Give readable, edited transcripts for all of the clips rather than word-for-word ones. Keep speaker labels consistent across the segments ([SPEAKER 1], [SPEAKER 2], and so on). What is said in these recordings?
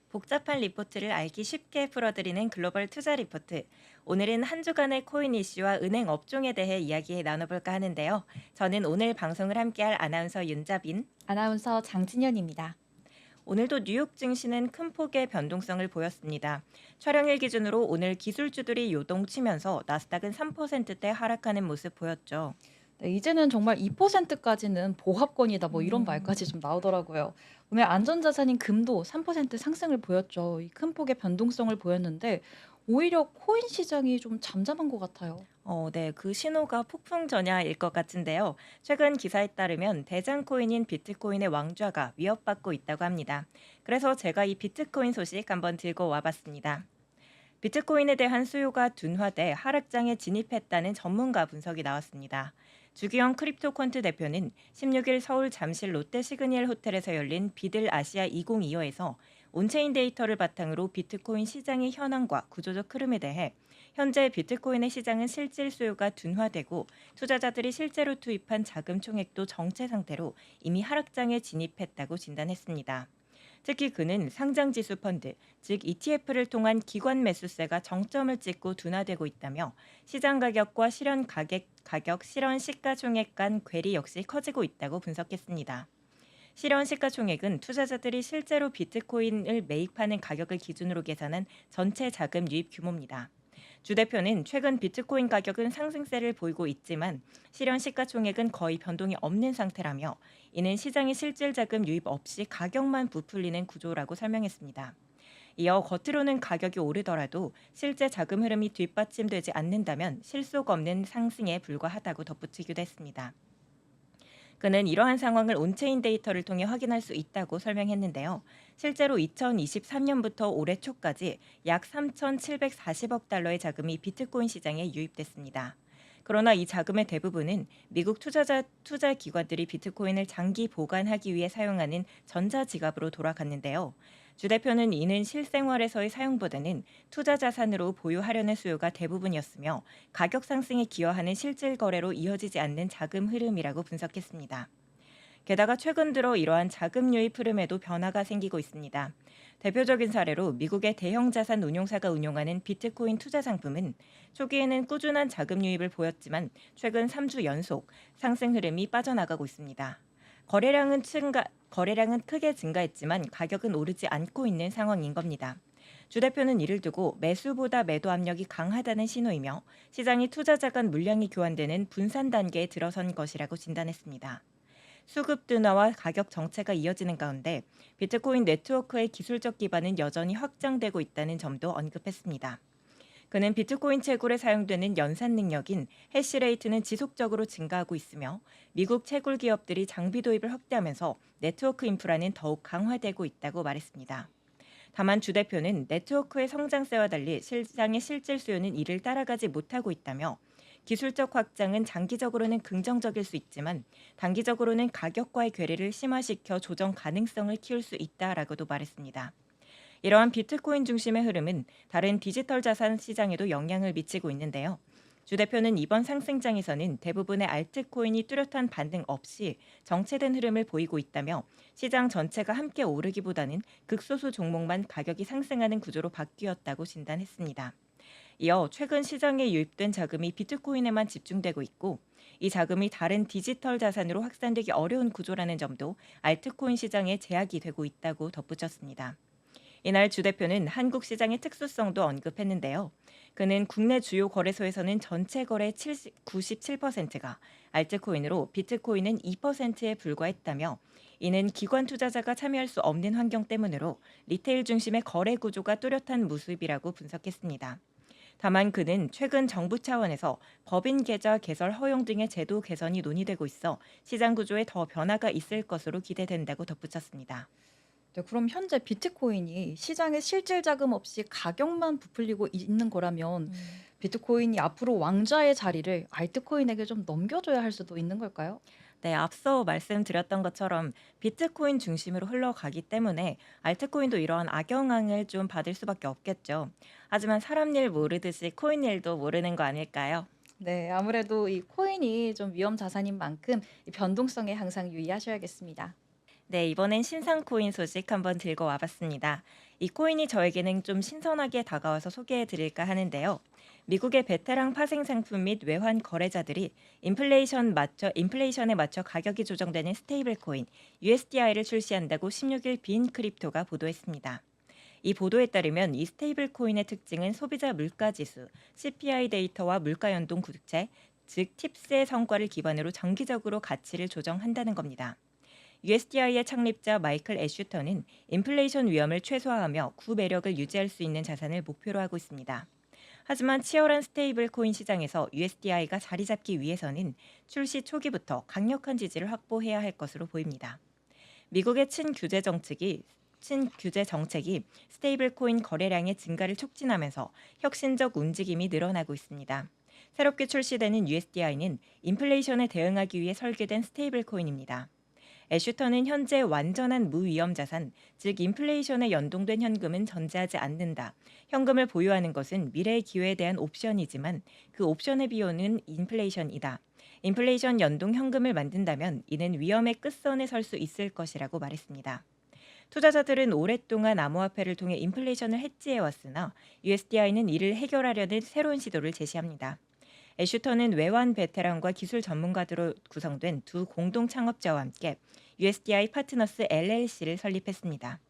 [SPEAKER 1] 복잡한 리포트를 알기 쉽게 풀어드리는 글로벌 투자 리포트. 오늘은 한 주간의 코인 이슈와 은행 업종에 대해 이야기 나눠볼까 하는데요. 저는 오늘 방송을 함께할 아나운서 윤자빈.
[SPEAKER 2] 아나운서 장진현입니다.
[SPEAKER 1] 오늘도 뉴욕 증시는 큰 폭의 변동성을 보였습니다. 촬영일 기준으로 오늘 기술주들이 요동치면서 나스닥은 3%대 하락하는 모습 보였죠.
[SPEAKER 2] 네, 이제는 정말 2%까지는 보합권이다 뭐 이런
[SPEAKER 1] 음.
[SPEAKER 2] 말까지 좀 나오더라고요. 오늘 안전자산인 금도 3% 상승을 보였죠. 이 큰 폭의 변동성을 보였는데 오히려 코인 시장이 좀 잠잠한 것 같아요.
[SPEAKER 1] 네, 그 신호가 폭풍 전야일 것 같은데요. 최근 기사에 따르면 대장 코인인 비트코인의 왕좌가 위협받고 있다고 합니다. 그래서 제가 이 비트코인 소식 한번 들고 와봤습니다. 비트코인에 대한 수요가 둔화돼 하락장에 진입했다는 전문가 분석이 나왔습니다. 주기영 크립토퀀트 대표는 16일 서울 잠실 롯데 시그니엘 호텔에서 열린 비들 아시아 2025에서 온체인 데이터를 바탕으로 비트코인 시장의 현황과 구조적 흐름에 대해 현재 비트코인의 시장은 실질 수요가 둔화되고 투자자들이 실제로 투입한 자금 총액도 정체 상태로 이미 하락장에 진입했다고 진단했습니다. 특히 그는 상장지수 펀드, 즉 ETF를 통한 기관 매수세가 정점을 찍고 둔화되고 있다며 시장 가격과 실현 시가총액 간 괴리 역시 커지고 있다고 분석했습니다. 실현 시가총액은 투자자들이 실제로 비트코인을 매입하는 가격을 기준으로 계산한 전체 자금 유입 규모입니다. 주 대표는 최근 비트코인 가격은 상승세를 보이고 있지만 실현 시가총액은 거의 변동이 없는 상태라며 이는 시장의 실질 자금 유입 없이 가격만 부풀리는 구조라고 설명했습니다. 이어 겉으로는 가격이 오르더라도 실제 자금 흐름이 뒷받침되지 않는다면 실속 없는 상승에 불과하다고 덧붙이기도 했습니다. 그는 이러한 상황을 온체인 데이터를 통해 확인할 수 있다고 설명했는데요. 실제로 2023년부터 올해 초까지 약 3,740억 달러의 자금이 비트코인 시장에 유입됐습니다. 그러나 이 자금의 대부분은 미국 투자 기관들이 비트코인을 장기 보관하기 위해 사용하는 전자지갑으로 돌아갔는데요. 주 대표는 이는 실생활에서의 사용보다는 투자 자산으로 보유하려는 수요가 대부분이었으며 가격 상승에 기여하는 실질 거래로 이어지지 않는 자금 흐름이라고 분석했습니다. 게다가 최근 들어 이러한 자금 유입 흐름에도 변화가 생기고 있습니다. 대표적인 사례로 미국의 대형 자산 운용사가 운용하는 비트코인 투자 상품은 초기에는 꾸준한 자금 유입을 보였지만 최근 3주 연속 상승 흐름이 빠져나가고 있습니다. 거래량은 크게 증가했지만 가격은 오르지 않고 있는 상황인 겁니다. 주 대표는 이를 두고 매수보다 매도 압력이 강하다는 신호이며 시장이 투자자 간 물량이 교환되는 분산 단계에 들어선 것이라고 진단했습니다. 수급 둔화와 가격 정체가 이어지는 가운데 비트코인 네트워크의 기술적 기반은 여전히 확장되고 있다는 점도 언급했습니다. 그는 비트코인 채굴에 사용되는 연산 능력인 해시레이트는 지속적으로 증가하고 있으며 미국 채굴 기업들이 장비 도입을 확대하면서 네트워크 인프라는 더욱 강화되고 있다고 말했습니다. 다만 주 대표는 네트워크의 성장세와 달리 시장의 실질 수요는 이를 따라가지 못하고 있다며 기술적 확장은 장기적으로는 긍정적일 수 있지만 단기적으로는 가격과의 괴리를 심화시켜 조정 가능성을 키울 수 있다라고도 말했습니다. 이러한 비트코인 중심의 흐름은 다른 디지털 자산 시장에도 영향을 미치고 있는데요. 주 대표는 이번 상승장에서는 대부분의 알트코인이 뚜렷한 반등 없이 정체된 흐름을 보이고 있다며 시장 전체가 함께 오르기보다는 극소수 종목만 가격이 상승하는 구조로 바뀌었다고 진단했습니다. 이어 최근 시장에 유입된 자금이 비트코인에만 집중되고 있고 이 자금이 다른 디지털 자산으로 확산되기 어려운 구조라는 점도 알트코인 시장에 제약이 되고 있다고 덧붙였습니다. 이날 주 대표는 한국 시장의 특수성도 언급했는데요. 그는 국내 주요 거래소에서는 전체 거래 97%가 알트코인으로 비트코인은 2%에 불과했다며 이는 기관 투자자가 참여할 수 없는 환경 때문으로 리테일 중심의 거래 구조가 뚜렷한 모습이라고 분석했습니다. 다만 그는 최근 정부 차원에서 법인 계좌 개설 허용 등의 제도 개선이 논의되고 있어 시장 구조에 더 변화가 있을 것으로 기대된다고 덧붙였습니다.
[SPEAKER 2] 네, 그럼 현재 비트코인이 시장에 실질 자금 없이 가격만 부풀리고 있는 거라면 비트코인이 앞으로 왕좌의 자리를 알트코인에게 좀 넘겨줘야 할 수도 있는 걸까요?
[SPEAKER 1] 네, 앞서 말씀드렸던 것처럼 비트코인 중심으로 흘러가기 때문에 알트코인도 이러한 악영향을 좀 받을 수밖에 없겠죠. 하지만 사람 일 모르듯이 코인 일도 모르는 거 아닐까요?
[SPEAKER 2] 네, 아무래도 이 코인이 좀 위험 자산인 만큼 이 변동성에 항상 유의하셔야겠습니다.
[SPEAKER 1] 네, 이번엔 신상 코인 소식 한번 들고 와봤습니다. 이 코인이 저에게는 좀 신선하게 다가와서 소개해 드릴까 하는데요. 미국의 베테랑 파생 상품 및 외환 거래자들이 인플레이션에 맞춰 가격이 조정되는 스테이블 코인 USDI를 출시한다고 16일 빈 크립토가 보도했습니다. 이 보도에 따르면 이 스테이블 코인의 특징은 소비자 물가 지수, CPI 데이터와 물가 연동 구체, 즉 팁스의 성과를 기반으로 정기적으로 가치를 조정한다는 겁니다. USDI의 창립자 마이클 애슈턴은 인플레이션 위험을 최소화하며 구 매력을 유지할 수 있는 자산을 목표로 하고 있습니다. 하지만 치열한 스테이블 코인 시장에서 USDI가 자리 잡기 위해서는 출시 초기부터 강력한 지지를 확보해야 할 것으로 보입니다. 미국의 친규제 정책이 스테이블 코인 거래량의 증가를 촉진하면서 혁신적 움직임이 늘어나고 있습니다. 새롭게 출시되는 USDI는 인플레이션에 대응하기 위해 설계된 스테이블 코인입니다. 애슈턴은 현재 완전한 무위험 자산, 즉 인플레이션에 연동된 현금은 전제하지 않는다. 현금을 보유하는 것은 미래의 기회에 대한 옵션이지만 그 옵션의 비용은 인플레이션이다. 인플레이션 연동 현금을 만든다면 이는 위험의 끝선에 설 수 있을 것이라고 말했습니다. 투자자들은 오랫동안 암호화폐를 통해 인플레이션을 해지해왔으나 USDI는 이를 해결하려는 새로운 시도를 제시합니다. 애슈턴은 외환 베테랑과 기술 전문가들로 구성된 두 공동 창업자와 함께 USDI 파트너스 LLC를 설립했습니다.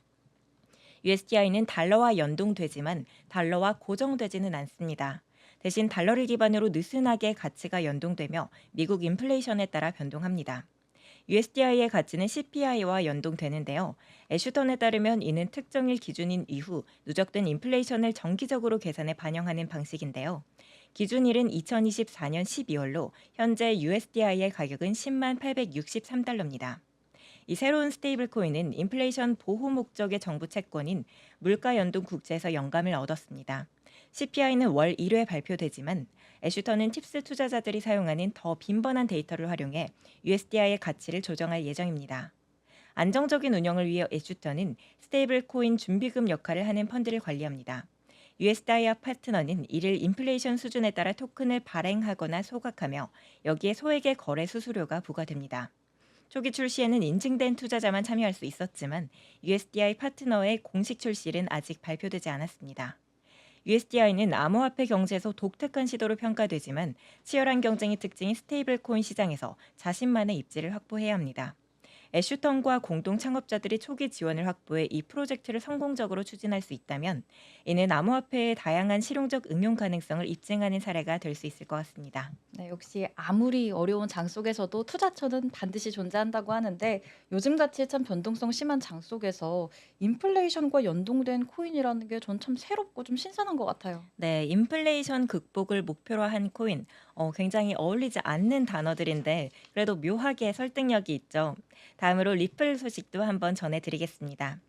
[SPEAKER 1] USDI는 달러와 연동되지만 달러와 고정되지는 않습니다. 대신 달러를 기반으로 느슨하게 가치가 연동되며 미국 인플레이션에 따라 변동합니다. USDI의 가치는 CPI와 연동되는데요. 애슈턴에 따르면 이는 특정일 기준인 이후 누적된 인플레이션을 정기적으로 계산해 반영하는 방식인데요. 기준일은 2024년 12월로 현재 USDI의 가격은 10만 863달러입니다. 이 새로운 스테이블 코인은 인플레이션 보호 목적의 정부 채권인 물가 연동 국채에서 영감을 얻었습니다. CPI는 월 1회 발표되지만 애슈턴은 팁스 투자자들이 사용하는 더 빈번한 데이터를 활용해 USDI의 가치를 조정할 예정입니다. 안정적인 운영을 위해 애슈턴은 스테이블 코인 준비금 역할을 하는 펀드를 관리합니다. USDI와 파트너는 이를 인플레이션 수준에 따라 토큰을 발행하거나 소각하며 여기에 소액의 거래 수수료가 부과됩니다. 초기 출시에는 인증된 투자자만 참여할 수 있었지만 USDI 파트너의 공식 출시는 아직 발표되지 않았습니다. USDI는 암호화폐 경제에서 독특한 시도로 평가되지만 치열한 경쟁의 특징인 스테이블 코인 시장에서 자신만의 입지를 확보해야 합니다. 애슈턴과 공동 창업자들이 초기 지원을 확보해 이 프로젝트를 성공적으로 추진할 수 있다면 이는 암호화폐의 다양한 실용적 응용 가능성을 입증하는 사례가 될 수 있을 것 같습니다.
[SPEAKER 2] 네, 역시 아무리 어려운 장 속에서도 투자처는 반드시 존재한다고 하는데 요즘같이 참 변동성 심한 장 속에서 인플레이션과 연동된 코인이라는 게 전 참 새롭고 좀 신선한 것 같아요.
[SPEAKER 1] 네, 인플레이션 극복을 목표로 한 코인. 굉장히 어울리지 않는 단어들인데 그래도 묘하게 설득력이 있죠. 다음으로 리플 소식도 한번 전해드리겠습니다.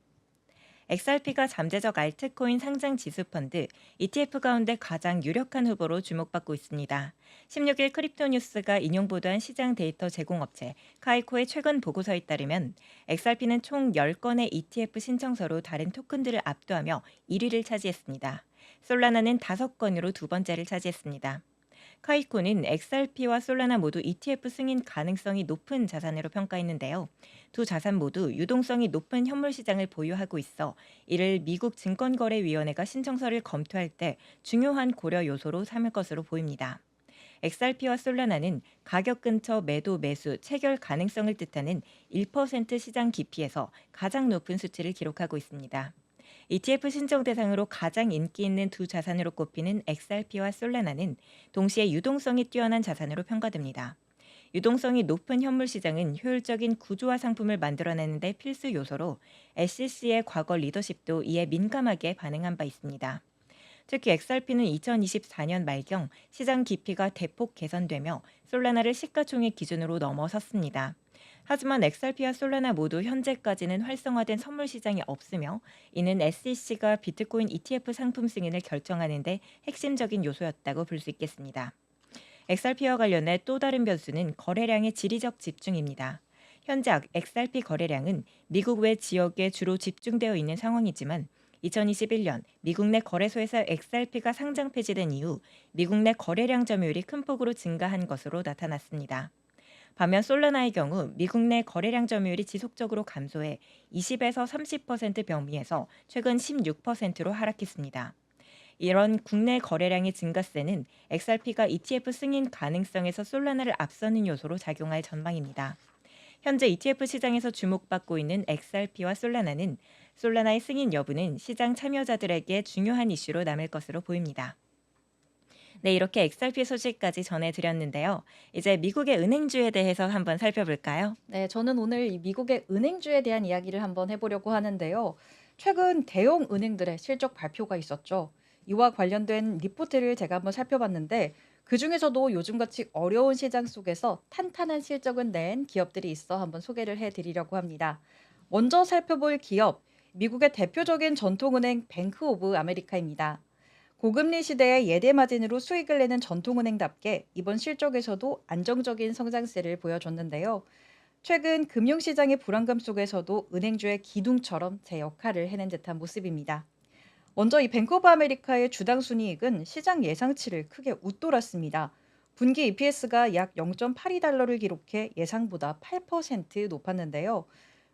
[SPEAKER 1] XRP가 잠재적 알트코인 상장 지수 펀드 ETF 가운데 가장 유력한 후보로 주목받고 있습니다. 16일 크립토뉴스가 인용 보도한 시장 데이터 제공업체 카이코의 최근 보고서에 따르면 XRP는 총 10건의 ETF 신청서로 다른 토큰들을 압도하며 1위를 차지했습니다. 솔라나는 5건으로 두 번째를 차지했습니다. 카이코는 XRP와 솔라나 모두 ETF 승인 가능성이 높은 자산으로 평가했는데요. 두 자산 모두 유동성이 높은 현물 시장을 보유하고 있어 이를 미국 증권거래위원회가 신청서를 검토할 때 중요한 고려 요소로 삼을 것으로 보입니다. XRP와 솔라나는 가격 근처 매도 매수 체결 가능성을 뜻하는 1% 시장 깊이에서 가장 높은 수치를 기록하고 있습니다. ETF 신청 대상으로 가장 인기 있는 두 자산으로 꼽히는 XRP와 솔라나는 동시에 유동성이 뛰어난 자산으로 평가됩니다. 유동성이 높은 현물 시장은 효율적인 구조화 상품을 만들어내는 데 필수 요소로 SEC의 과거 리더십도 이에 민감하게 반응한 바 있습니다. 특히 XRP는 2024년 말경 시장 깊이가 대폭 개선되며 솔라나를 시가총액 기준으로 넘어섰습니다. 하지만 XRP와 솔라나 모두 현재까지는 활성화된 선물 시장이 없으며 이는 SEC가 비트코인 ETF 상품 승인을 결정하는 데 핵심적인 요소였다고 볼 수 있겠습니다. XRP와 관련해 또 다른 변수는 거래량의 지리적 집중입니다. 현재 XRP 거래량은 미국 외 지역에 주로 집중되어 있는 상황이지만 2021년 미국 내 거래소에서 XRP가 상장 폐지된 이후 미국 내 거래량 점유율이 큰 폭으로 증가한 것으로 나타났습니다. 반면 솔라나의 경우 미국 내 거래량 점유율이 지속적으로 감소해 20에서 30% 범위에서 최근 16%로 하락했습니다. 이런 국내 거래량의 증가세는 XRP가 ETF 승인 가능성에서 솔라나를 앞서는 요소로 작용할 전망입니다. 현재 ETF 시장에서 주목받고 있는 XRP와 솔라나는 솔라나의 승인 여부는 시장 참여자들에게 중요한 이슈로 남을 것으로 보입니다. 네, 이렇게 XRP 소식까지 전해드렸는데요. 이제 미국의 은행주에 대해서 한번 살펴볼까요?
[SPEAKER 2] 네, 저는 오늘 이 미국의 은행주에 대한 이야기를 한번 해보려고 하는데요. 최근 대형 은행들의 실적 발표가 있었죠. 이와 관련된 리포트를 제가 한번 살펴봤는데 그중에서도 요즘같이 어려운 시장 속에서 탄탄한 실적을 낸 기업들이 있어 한번 소개를 해드리려고 합니다. 먼저 살펴볼 기업, 미국의 대표적인 전통은행 뱅크 오브 아메리카입니다. 고금리 시대에 예대 마진으로 수익을 내는 전통은행답게 이번 실적에서도 안정적인 성장세를 보여줬는데요. 최근 금융시장의 불안감 속에서도 은행주의 기둥처럼 제 역할을 해낸 듯한 모습입니다. 먼저 이 뱅크 오브 아메리카의 주당 순이익은 시장 예상치를 크게 웃돌았습니다. 분기 EPS가 약 0.82달러를 기록해 예상보다 8% 높았는데요.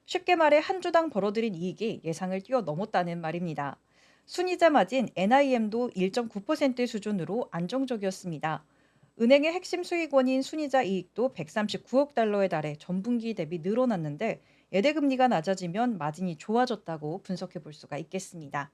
[SPEAKER 2] 쉽게 말해 한 주당 벌어들인 이익이 예상을 뛰어넘었다는 말입니다. 순이자 마진 NIM도 1.9% 수준으로 안정적이었습니다. 은행의 핵심 수익원인 순이자 이익도 139억 달러에 달해 전분기 대비 늘어났는데 예대금리가 낮아지면 마진이 좋아졌다고 분석해 볼 수가 있겠습니다.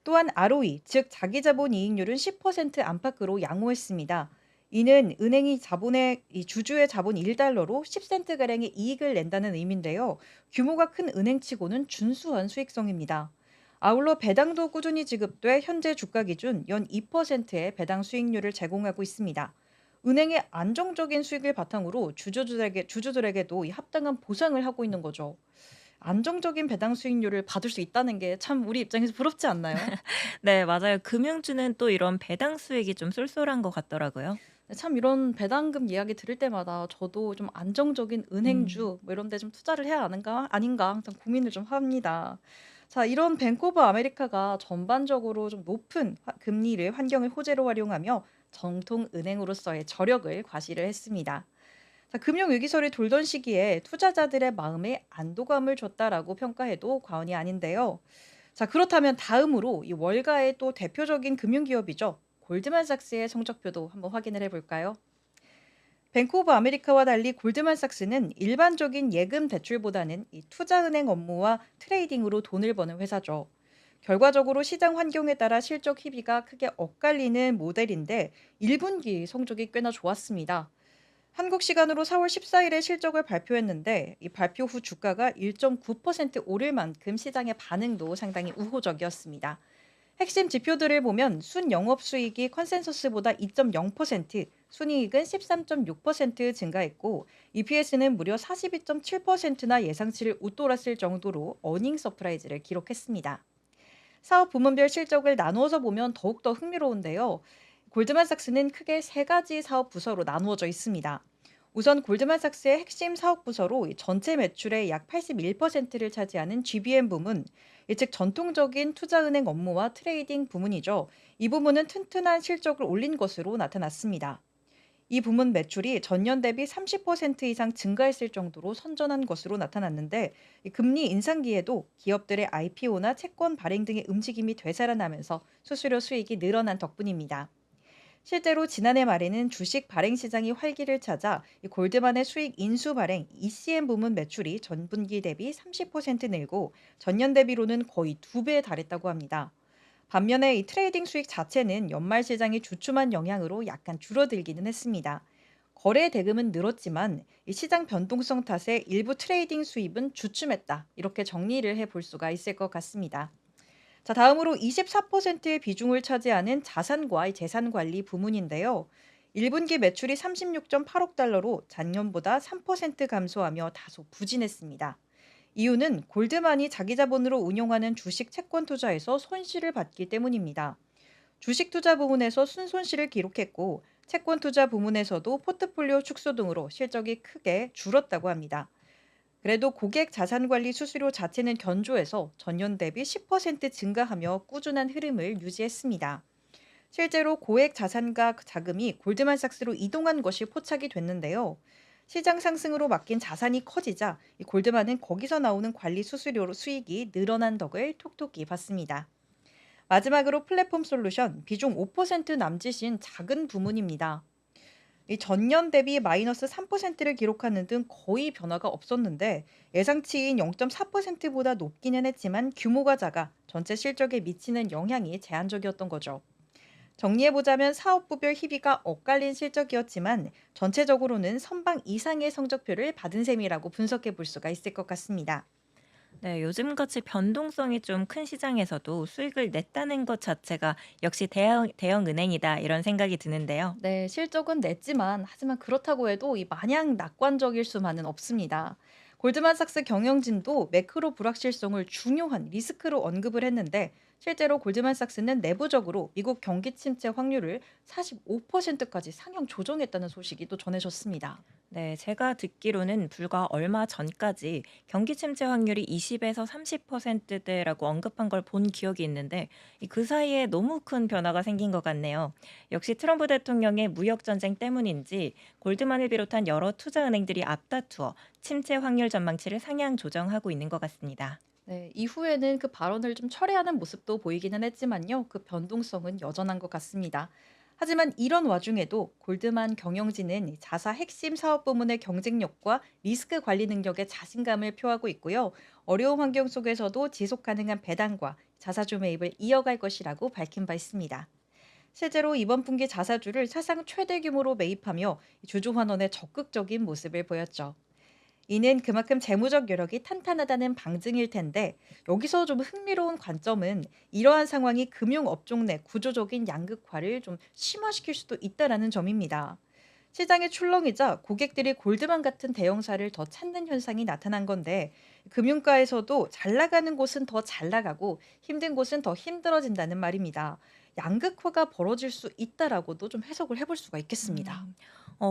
[SPEAKER 2] 또한 ROE, 즉 자기자본 이익률은 10% 안팎으로 양호했습니다. 이는 은행이 자본의 이 주주의 자본 1달러로 10센트가량의 이익을 낸다는 의미인데요. 규모가 큰 은행치고는 준수한 수익성입니다. 아울러 배당도 꾸준히 지급돼 현재 주가 기준 연 2%의 배당 수익률을 제공하고 있습니다. 은행의 안정적인 수익을 바탕으로 주주들에게도 이 합당한 보상을 하고 있는 거죠. 안정적인 배당 수익률을 받을 수 있다는 게 참 우리 입장에서 부럽지 않나요?
[SPEAKER 1] 네, 맞아요. 금융주는 또 이런 배당 수익이 좀 쏠쏠한 것 같더라고요.
[SPEAKER 2] 네, 참 이런 배당금 이야기 들을 때마다 저도 좀 안정적인
[SPEAKER 1] 음.
[SPEAKER 2] 은행주 뭐 이런 데 좀 투자를 해야 하는가 아닌가 항상 고민을 좀 합니다. 자, 이런 뱅크 오브 아메리카가 전반적으로 좀 높은 금리를 환경을 호재로 활용하며 정통 은행으로서의 저력을 과시를 했습니다. 자, 금융 위기설이 돌던 시기에 투자자들의 마음에 안도감을 줬다라고 평가해도 과언이 아닌데요. 자, 그렇다면 다음으로 이 월가의 또 대표적인 금융기업이죠. 골드만삭스의 성적표도 한번 확인을 해볼까요? 뱅크 오브 아메리카와 달리 골드만삭스는 일반적인 예금 대출보다는 이 투자은행 업무와 트레이딩으로 돈을 버는 회사죠. 결과적으로 시장 환경에 따라 실적 희비가 크게 엇갈리는 모델인데 1분기 성적이 꽤나 좋았습니다. 한국 시간으로 4월 14일에 실적을 발표했는데 이 발표 후 주가가 1.9% 오를 만큼 시장의 반응도 상당히 우호적이었습니다. 핵심 지표들을 보면 순 영업수익이 컨센서스보다 2.0%, 순이익은 13.6% 증가했고 EPS는 무려 42.7%나 예상치를 웃돌았을 정도로 어닝 서프라이즈를 기록했습니다. 사업 부문별 실적을 나누어서 보면 더욱더 흥미로운데요. 골드만삭스는 크게 세 가지 사업 부서로 나누어져 있습니다. 우선 골드만삭스의 핵심 사업 부서로 이 전체 매출의 약 81%를 차지하는 GBM 부문, 즉 전통적인 투자은행 업무와 트레이딩 부문이죠. 이 부문은 튼튼한 실적을 올린 것으로 나타났습니다. 이 부문 매출이 전년 대비 30% 이상 증가했을 정도로 선전한 것으로 나타났는데 이 금리 인상기에도 기업들의 IPO나 채권 발행 등의 움직임이 되살아나면서 수수료 수익이 늘어난 덕분입니다. 실제로 지난해 말에는 주식 발행 시장이 활기를 찾아 이 골드만의 수익 인수 발행 ECM 부문 매출이 전분기 대비 30% 늘고 전년 대비로는 거의 2배에 달했다고 합니다. 반면에 이 트레이딩 수익 자체는 연말 시장이 주춤한 영향으로 약간 줄어들기는 했습니다. 거래 대금은 늘었지만 이 시장 변동성 탓에 일부 트레이딩 수입은 주춤했다. 이렇게 정리를 해볼 수가 있을 것 같습니다. 자, 다음으로 24%의 비중을 차지하는 자산과 이 재산 관리 부문인데요. 1분기 매출이 36.8억 달러로 작년보다 3% 감소하며 다소 부진했습니다. 이유는 골드만이 자기 자본으로 운용하는 주식 채권 투자에서 손실을 봤기 때문입니다. 주식 투자 부문에서 순손실을 기록했고 채권 투자 부문에서도 포트폴리오 축소 등으로 실적이 크게 줄었다고 합니다. 그래도 고객 자산 관리 수수료 자체는 견조해서 전년 대비 10% 증가하며 꾸준한 흐름을 유지했습니다. 실제로 고액 자산가 자금이 골드만삭스로 이동한 것이 포착이 됐는데요. 시장 상승으로 맡긴 자산이 커지자 이 골드만은 거기서 나오는 관리 수수료로 수익이 늘어난 덕을 톡톡히 봤습니다. 마지막으로 플랫폼 솔루션 비중 5% 남짓인 작은 부문입니다. 이 전년 대비 마이너스 3%를 기록하는 등 거의 변화가 없었는데 예상치인 0.4%보다 높기는 했지만 규모가 작아 전체 실적에 미치는 영향이 제한적이었던 거죠. 정리해보자면 사업부별 희비가 엇갈린 실적이었지만 전체적으로는 선방 이상의 성적표를 받은 셈이라고 분석해 볼 수가 있을 것 같습니다.
[SPEAKER 1] 네, 요즘같이 변동성이 좀 큰 시장에서도 수익을 냈다는 것 자체가 역시 대형 은행이다 이런 생각이 드는데요.
[SPEAKER 2] 네, 실적은 냈지만 하지만 그렇다고 해도 이 마냥 낙관적일 수만은 없습니다. 골드만삭스 경영진도 매크로 불확실성을 중요한 리스크로 언급을 했는데 실제로 골드만삭스는 내부적으로 미국 경기 침체 확률을 45%까지 상향 조정했다는 소식이 또 전해졌습니다.
[SPEAKER 1] 네, 제가 듣기로는 불과 얼마 전까지 경기 침체 확률이 20에서 30%대라고 언급한 걸 본 기억이 있는데 그 사이에 너무 큰 변화가 생긴 것 같네요. 역시 트럼프 대통령의 무역 전쟁 때문인지 골드만을 비롯한 여러 투자은행들이 앞다투어 침체 확률 전망치를 상향 조정하고 있는 것 같습니다.
[SPEAKER 2] 네, 이후에는 그 발언을 좀 철회하는 모습도 보이기는 했지만요. 그 변동성은 여전한 것 같습니다. 하지만 이런 와중에도 골드만 경영진은 이 자사 핵심 사업 부문의 경쟁력과 리스크 관리 능력에 자신감을 표하고 있고요. 어려운 환경 속에서도 지속 가능한 배당과 자사주 매입을 이어갈 것이라고 밝힌 바 있습니다. 실제로 이번 분기 자사주를 사상 최대 규모로 매입하며 주주 환원에 적극적인 모습을 보였죠. 이는 그만큼 재무적 여력이 탄탄하다는 방증일 텐데 여기서 좀 흥미로운 관점은 이러한 상황이 금융업종 내 구조적인 양극화를 좀 심화시킬 수도 있다라는 점입니다. 시장의 출렁이자 고객들이 골드만 같은 대형사를 더 찾는 현상이 나타난 건데 금융가에서도 잘 나가는 곳은 더 잘 나가고 힘든 곳은 더 힘들어진다는 말입니다. 양극화가 벌어질 수 있다라고도 좀 해석을 해볼 수가 있겠습니다.
[SPEAKER 1] 음.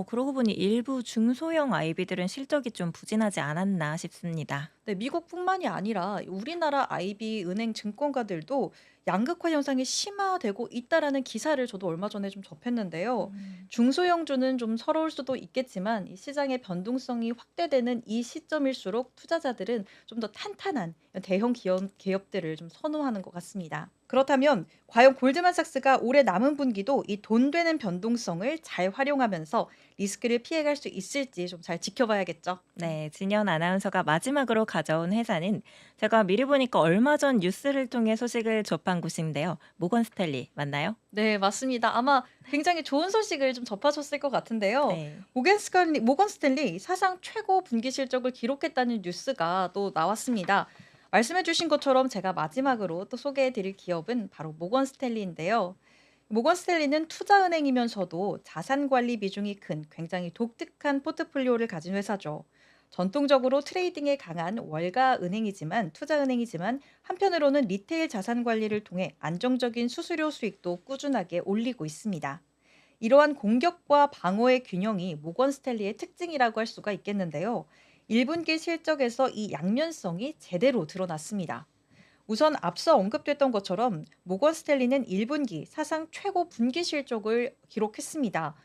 [SPEAKER 1] 그러고 보니 일부 중소형 IB들은 실적이 좀 부진하지 않았나 싶습니다.
[SPEAKER 2] 네, 미국뿐만이 아니라 우리나라 IB 은행 증권가들도 양극화 현상이 심화되고 있다라는 기사를 저도 얼마 전에 좀 접했는데요.
[SPEAKER 1] 음.
[SPEAKER 2] 중소형주는 좀 서러울 수도 있겠지만 이 시장의 변동성이 확대되는 이 시점일수록 투자자들은 좀 더 탄탄한 대형 기업들을 좀 선호하는 것 같습니다. 그렇다면 과연 골드만삭스가 올해 남은 분기도 이 돈 되는 변동성을 잘 활용하면서 리스크를 피해갈 수 있을지 좀 잘 지켜봐야겠죠.
[SPEAKER 1] 네, 진현 아나운서가 마지막으로 가져온 회사는 제가 미리 보니까 얼마 전 뉴스를 통해 소식을 접한 곳인데요. 모건 스탠리 맞나요?
[SPEAKER 2] 네, 맞습니다. 아마 굉장히 좋은 소식을 좀 접하셨을 것 같은데요.
[SPEAKER 1] 네.
[SPEAKER 2] 모건 스탠리 사상 최고 분기 실적을 기록했다는 뉴스가 또 나왔습니다. 말씀해 주신 것처럼 제가 마지막으로 또 소개해 드릴 기업은 바로 모건 스탠리인데요. 모건 스탠리는 투자은행이면서도 자산 관리 비중이 큰 굉장히 독특한 포트폴리오를 가진 회사죠. 전통적으로 트레이딩에 강한 월가 은행이지만 투자은행이지만 한편으로는 리테일 자산 관리를 통해 안정적인 수수료 수익도 꾸준하게 올리고 있습니다. 이러한 공격과 방어의 균형이 모건 스탠리의 특징이라고 할 수가 있겠는데요. 1분기 실적에서 이 양면성이 제대로 드러났습니다. 우선 앞서 언급됐던 것처럼 모건 스탠리는 1분기 사상 최고 분기 실적을 기록했습니다.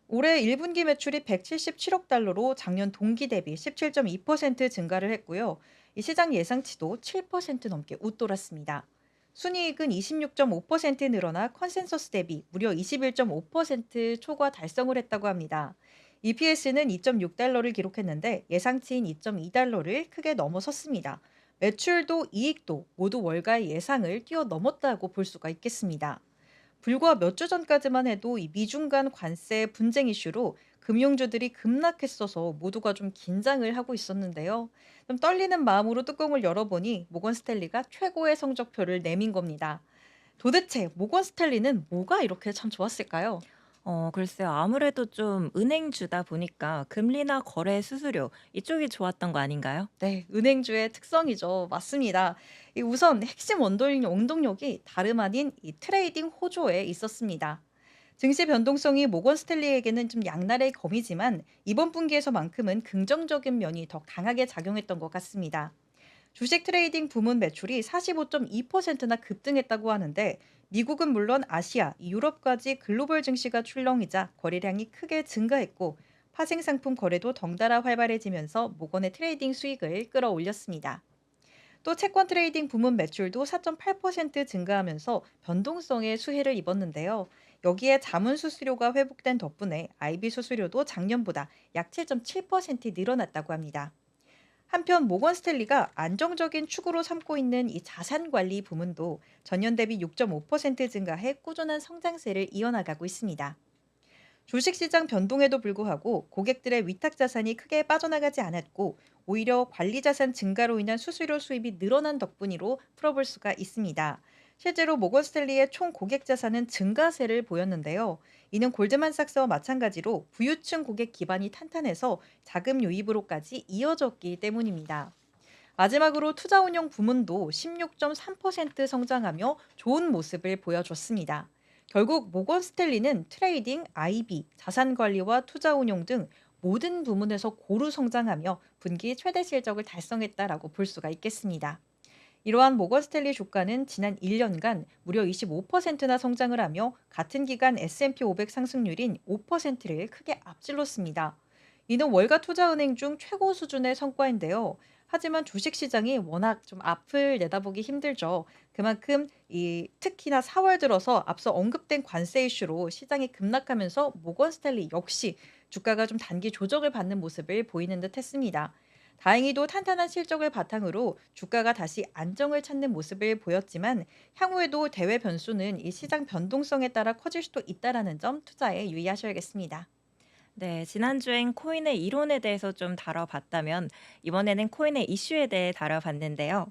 [SPEAKER 2] 올해 1분기 매출이 177억 달러로 작년 동기 대비 17.2% 증가를 했고요. 이 시장 예상치도 7% 넘게 웃돌았습니다. 순이익은 26.5% 늘어나 컨센서스 대비 무려 21.5% 초과 달성을 했다고 합니다. EPS는 2.6달러를 기록했는데 예상치인 2.2달러를 크게 넘어섰습니다. 매출도 이익도 모두 월가의 예상을 뛰어넘었다고 볼 수가 있겠습니다. 불과 몇 주 전까지만 해도 이 미중 간 관세 분쟁 이슈로 금융주들이 급락했어서 모두가 좀 긴장을 하고 있었는데요. 좀 떨리는 마음으로 뚜껑을 열어보니 모건 스탠리가 최고의 성적표를 내민 겁니다. 도대체 모건 스탠리는 뭐가 이렇게 참 좋았을까요?
[SPEAKER 1] 글쎄요. 아무래도 좀 은행주다 보니까 금리나 거래 수수료 이쪽이 좋았던 거 아닌가요?
[SPEAKER 2] 네, 은행주의 특성이죠. 맞습니다. 이 우선 핵심 원동력이 다름 아닌 이 트레이딩 호조에 있었습니다. 증시 변동성이 모건 스탠리에게는 좀 양날의 검이지만 이번 분기에서만큼은 긍정적인 면이 더 강하게 작용했던 것 같습니다. 주식 트레이딩 부문 매출이 45.2%나 급등했다고 하는데 미국은 물론 아시아, 유럽까지 글로벌 증시가 출렁이자 거래량이 크게 증가했고 파생 상품 거래도 덩달아 활발해지면서 모건의 트레이딩 수익을 끌어올렸습니다. 또 채권 트레이딩 부문 매출도 4.8% 증가하면서 변동성에 수혜를 입었는데요. 여기에 자문 수수료가 회복된 덕분에 IB 수수료도 작년보다 약 7.7% 늘어났다고 합니다. 한편 모건 스탠리가 안정적인 축으로 삼고 있는 이 자산 관리 부문도 전년 대비 6.5% 증가해 꾸준한 성장세를 이어나가고 있습니다. 주식시장 변동에도 불구하고 고객들의 위탁 자산이 크게 빠져나가지 않았고 오히려 관리 자산 증가로 인한 수수료 수입이 늘어난 덕분으로 풀어볼 수가 있습니다. 실제로 모건 스탠리의 총 고객 자산은 증가세를 보였는데요. 이는 골드만삭스와 마찬가지로 부유층 고객 기반이 탄탄해서 자금 유입으로까지 이어졌기 때문입니다. 마지막으로 투자운용 부문도 16.3% 성장하며 좋은 모습을 보여줬습니다. 결국 모건 스탠리는 트레이딩, IB, 자산관리와 투자운용 등 모든 부문에서 고루 성장하며 분기 최대 실적을 달성했다라고 볼 수가 있겠습니다. 이러한 모건 스탠리 주가는 지난 1년간 무려 25%나 성장을 하며 같은 기간 S&P 500 상승률인 5%를 크게 앞질렀습니다. 이는 월가 투자은행 중 최고 수준의 성과인데요. 하지만 주식시장이 워낙 좀 앞을 내다보기 힘들죠. 그만큼 특히나 4월 들어서 앞서 언급된 관세 이슈로 시장이 급락하면서 모건 스탠리 역시 주가가 좀 단기 조정을 받는 모습을 보이는 듯 했습니다. 다행히도 탄탄한 실적을 바탕으로 주가가 다시 안정을 찾는 모습을 보였지만 향후에도 대외 변수는 이 시장 변동성에 따라 커질 수도 있다라는 점 투자에 유의하셔야겠습니다.
[SPEAKER 1] 네, 지난주엔 코인의 이론에 대해서 좀 다뤄봤다면 이번에는 코인의 이슈에 대해 다뤄봤는데요.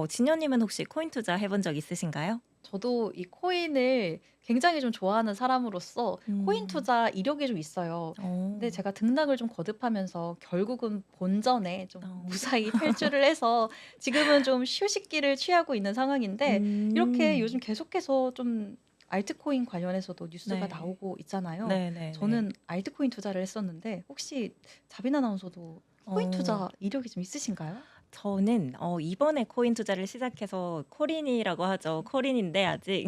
[SPEAKER 1] 진현님은 혹시 코인 투자 해본 적 있으신가요?
[SPEAKER 2] 저도 이 코인을 굉장히 좀 좋아하는 사람으로서 코인
[SPEAKER 1] 음.
[SPEAKER 2] 투자 이력이 좀 있어요. 근데
[SPEAKER 1] 어.
[SPEAKER 2] 제가 등락을 좀 거듭하면서 결국은 본전에 좀
[SPEAKER 1] 어.
[SPEAKER 2] 무사히 탈출을 해서 지금은 좀 휴식기를 취하고 있는 상황인데 이렇게 요즘
[SPEAKER 1] 음.
[SPEAKER 2] 계속해서 좀 알트코인 관련해서도 뉴스가
[SPEAKER 1] 네.
[SPEAKER 2] 나오고 있잖아요.
[SPEAKER 1] 네네네.
[SPEAKER 2] 저는 알트코인 투자를 했었는데 혹시 자빈 아나운서도 코인
[SPEAKER 1] 어.
[SPEAKER 2] 투자 이력이 좀 있으신가요?
[SPEAKER 1] 저는 이번에 코인 투자를 시작해서 코린이라고 하죠. 코린인데 아직.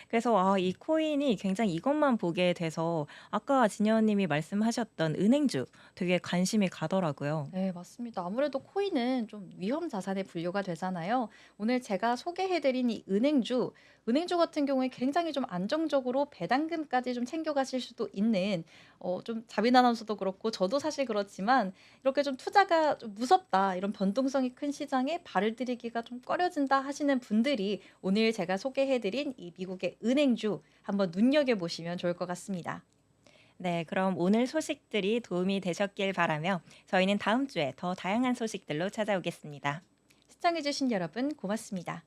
[SPEAKER 1] 그래서 이 코인이 굉장히 이것만 보게 돼서 아까 진현 님이 말씀하셨던 은행주 되게 관심이 가더라고요.
[SPEAKER 2] 네, 맞습니다. 아무래도 코인은 좀 위험 자산에 분류가 되잖아요. 오늘 제가 소개해드린 이 은행주 같은 경우에 굉장히 좀 안정적으로 배당금까지 좀 챙겨가실 수도 있는, 좀 자빈 아나운서도 그렇고 저도 사실 그렇지만 이렇게 좀 투자가 좀 무섭다, 이런 변동성이 큰 시장에 발을 들이기가 좀 꺼려진다 하시는 분들이 오늘 제가 소개해드린 이 미국의 은행주 한번 눈여겨보시면 좋을 것 같습니다.
[SPEAKER 1] 네, 그럼 오늘 소식들이 도움이 되셨길 바라며 저희는 다음 주에 더 다양한 소식들로 찾아오겠습니다.
[SPEAKER 2] 시청해주신 여러분 고맙습니다.